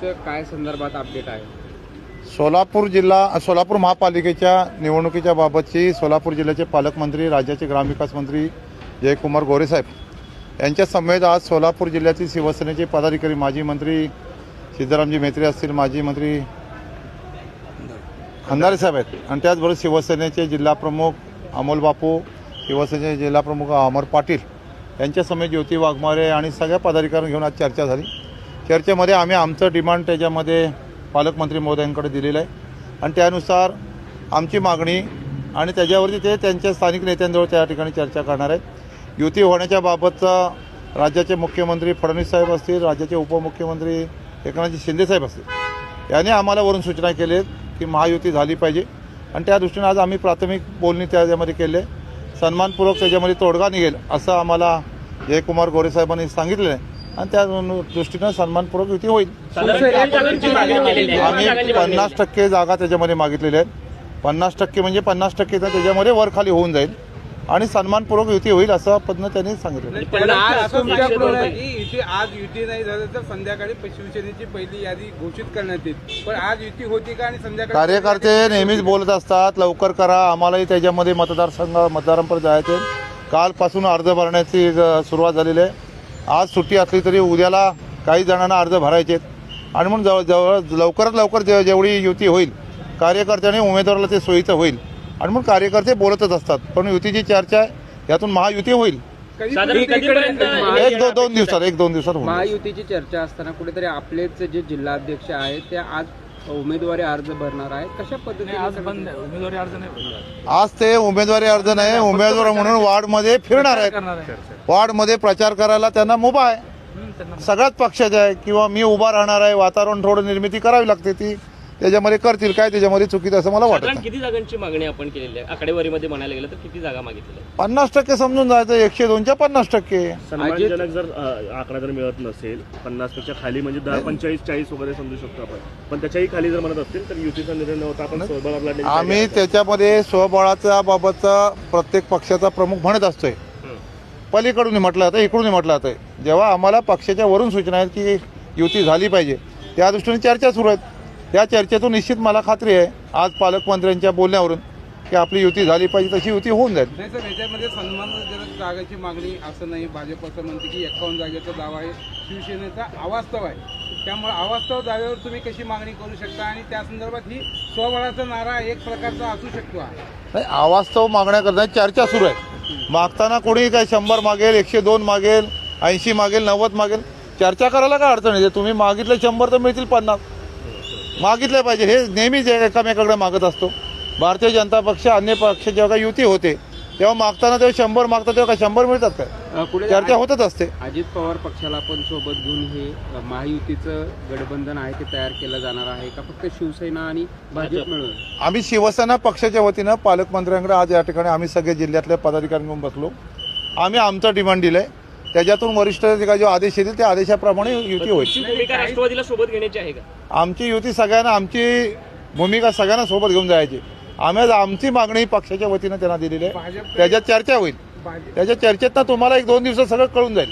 युतीचं काय संदर्भात अपडेट आहे? सोलापूर महापालिकेच्या निवडणुकीच्या बाबतची सोलापूर जिल्ह्याचे पालकमंत्री, राज्याचे ग्रामविकास मंत्री जयकुमार गोरे साहेब यांच्या समेत आज सोलापूर जिल्ह्यातील शिवसेनेचे पदाधिकारी, माजी मंत्री सिद्धरामजी म्हेत्रे असतील, माजी मंत्री खंदारे साहेब आहेत आणि त्याचबरोबर शिवसेनेचे जिल्हाप्रमुख अमोल बापू, शिवसेनेचे जिल्हाप्रमुख अमर पाटील यांच्या समेत ज्योती वाघमारे आणि सगळ्या पदाधिकाऱ्यांना घेऊन आज चर्चा झाली. चर्चेमध्ये आम्ही आमचं डिमांड त्याच्यामध्ये पालकमंत्री महोदयांकडे दिलेलं आहे आणि त्यानुसार आमची मागणी आणि त्याच्यावरती ते त्यांच्या स्थानिक नेत्यांजवळ त्या ठिकाणी चर्चा करणार आहेत. युती होण्याच्या बाबतचा राज्याचे मुख्यमंत्री फडणवीस साहेब असतील, राज्याचे उपमुख्यमंत्री एकनाथजी शिंदे साहेब असतील, यांनी आम्हाला वरून सूचना केली की महायुती झाली पाहिजे आणि त्या दृष्टीने आज आम्ही प्राथमिक बोलणी त्याच्यामध्ये केले. सन्मानपूर्वक त्याच्यामध्ये तोडगा निघेल असं आम्हाला जयकुमार गोरे साहेबांनी सांगितलेलं आहे आणि त्या दृष्टीनं सन्मानपूर्वक युती होईल. आम्ही 50% जागा त्याच्यामध्ये मागितलेल्या आहेत. 50% म्हणजे 50% त्याच्यामध्ये वर खाली होऊन जाईल आणि सन्मानपूर्वक युती होईल असं पद्धतीनं त्यांनी सांगितलं. आज युती नाही झालं तर संध्याकाळी शिवसेनेची पहिली यादी घोषित करण्यात येईल, पण आज युती होती का? आणि संध्याकाळी कार्यकर्ते नेहमीच बोलत असतात लवकर करा, आम्हालाही त्याच्यामध्ये मतदारांपर्यंत जायचे. कालपासून अर्ज भरण्याची सुरुवात झालेली आहे. आज सुट्टी असली तरी उद्याला काही जणांना अर्ज भरायचे आहेत आणि म्हणून लवकरात लवकर जेवढी युती होईल कार्यकर्त्यांनी उमेदवाराला ते सोयीचं होईल आणि म्हणून कार्यकर्ते बोलतच असतात. पण युतीची चर्चा आहे, यातून महायुती होईल. एक दोन दिवसात होईल. महायुतीची चर्चा असताना कुठेतरी आपलेच जे जिल्हाध्यक्ष आहेत ते आज उमेदवारी अर्ज भरणार आहेत. कशा पद्धतीने आज बंद उमेदवारी अर्ज नाही? आज ते उमेदवारी अर्ज नाही, उमेदवार म्हणून वार्डमध्ये फिरणार आहेत. वार्डमध्ये प्रचार करायला त्यांना मुभा आहे, सगळ्याच पक्षाचे आहे. किंवा मी उभा राहणार आहे, वातावरण थोडं निर्मिती करावी लागते, ती त्याच्यामध्ये करतील. काय त्याच्यामध्ये चुकीचं असं मला वाटतं. किती जागांची मागणी आपण केलेली आहे? आकडेवारीमध्ये म्हणायला गेलं तर किती जागा मागितल्या? 50% समजून जायचं. 102च्या 50%. सन्मानजनक जर आकडा जर मिळत नसेल, 50पेक्षा खाली म्हणजे 10, 45, 40 वगैरे समजू शकतो आपण, पण त्याच्याही खाली जर म्हणत असतील तर युतीचा निर्णय नव्हता. आपण स्वबळाला आम्ही त्याच्यामध्ये स्वबळाच्या बाबतचा प्रत्येक पक्षाचा प्रमुख म्हणत असतोय. पलीकडून म्हटलं जातं, इकडून म्हटलं जातं. जेव्हा आम्हाला पक्षाच्या वरून सूचना आहेत की युती झाली पाहिजे, त्या दृष्टीने चर्चा सुरू आहेत. त्या चर्चेतून निश्चित मला खात्री आहे आज पालकमंत्र्यांच्या बोलण्यावरून की आपली युती झाली पाहिजे, तशी युती होऊन जाईल. नाही सर, याच्यामध्ये सन्मानजनक जागेची मागणी असं नाही. भाजप असं म्हणते की 51 जागेचा दावा आहे, शिवसेनेचा अवास्तव आहे. त्यामुळे अवास्तव जागेवर तुम्ही कशी मागणी करू शकता आणि त्या संदर्भात ही स्वबळाचा नारा एक प्रकारचा असू शकतो. नाही, अवास्तव मागण्या करण्याची चर्चा सुरू आहे. मागताना कोणी काय 100 मागेल, 102 मागेल, 80 मागेल, 90 मागेल, चर्चा करायला काय अडचण आहे? तुम्ही मागितले 100 तर मिळतील 50. मागितले पाहिजे. हे नेहमीच एकामेकाकडे मागत असतो. भारतीय जनता पक्ष अन्य पक्ष जेव्हा युती होते तेव्हा मागताना तेव्हा 100 मागतात, तेव्हा 100 मिळतात काय? चर्चा होतच असते. अजित पवार पक्षाला पण सोबत घेऊन हे महायुतीचं गठबंधन आहे ते तयार केलं जाणार आहे का फक्त शिवसेना आणि भाजप मिळून? आम्ही शिवसेना पक्षाच्या वतीनं पालकमंत्र्यांकडे आज या ठिकाणी आम्ही सगळे जिल्ह्यातल्या पदाधिकारी घेऊन बसलो. आम्ही आमचं डिमांड दिलंय, त्याच्यातून वरिष्ठ जो आदेश येतील त्या आदेशाप्रमाणे युती होईल. भूमिका राष्ट्रवादीला सोबत घेण्याची आहे का? आमची युती सगळ्यांना, आमची भूमिका सगळ्यांना सोबत घेऊन जायची. आम्ही आमची मागणी पक्षाच्या वतीनं त्यांना दिलेली आहे, त्याच्यात चर्चा होईल. त्याच्या चर्चेत ना तुम्हाला 1-2 दिवसात सगळं कळून जाईल.